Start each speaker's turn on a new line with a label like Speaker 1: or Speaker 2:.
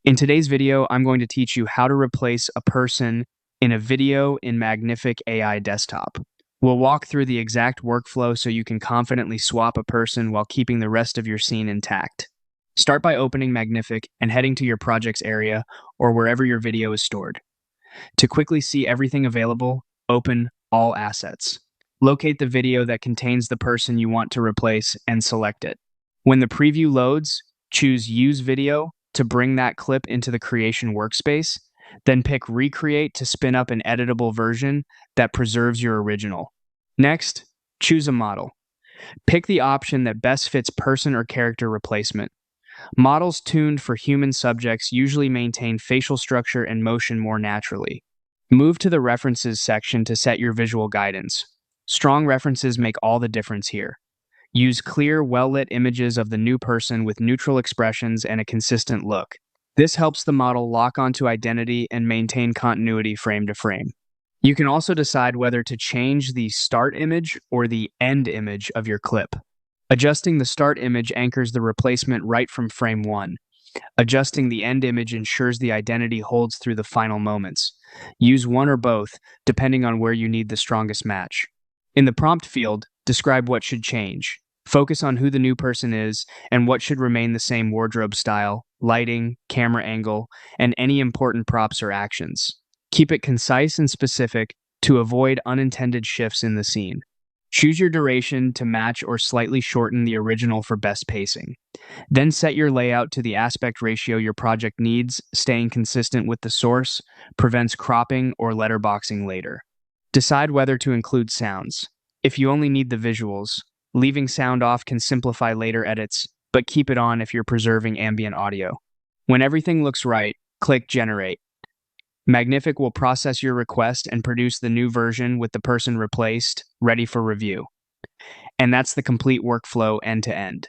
Speaker 1: In today's video, I'm going to teach you how to replace a person in a video in Magnific AI Desktop. We'll walk through the exact workflow so you can confidently swap a person while keeping the rest of your scene intact. Start by opening Magnific and heading to your projects area or wherever your video is stored. To quickly see everything available, open All Assets. Locate the video that contains the person you want to replace and select it. When the preview loads, choose Use Video to bring that clip into the creation workspace, then pick Recreate to spin up an editable version that preserves your original. Next, choose a model. Pick the option that best fits person or character replacement. Models tuned for human subjects usually maintain facial structure and motion more naturally. Move to the References section to set your visual guidance. Strong references make all the difference here. Use clear, well-lit images of the new person with neutral expressions and a consistent look. This helps the model lock onto identity and maintain continuity frame to frame. You can also decide whether to change the start image or the end image of your clip. Adjusting the start image anchors the replacement right from frame 1. Adjusting the end image ensures the identity holds through the final moments. Use one or both, depending on where you need the strongest match. In the prompt field, describe what should change. Focus on who the new person is and what should remain the same: wardrobe style, lighting, camera angle, and any important props or actions. Keep it concise and specific to avoid unintended shifts in the scene. Choose your duration to match or slightly shorten the original for best pacing. Then set your layout to the aspect ratio your project needs, staying consistent with the source, prevents cropping or letterboxing later. Decide whether to include sounds. If you only need the visuals, leaving sound off can simplify later edits, but keep it on if you're preserving ambient audio. When everything looks right, click Generate. Magnific will process your request and produce the new version with the person replaced, ready for review. And that's the complete workflow end to end.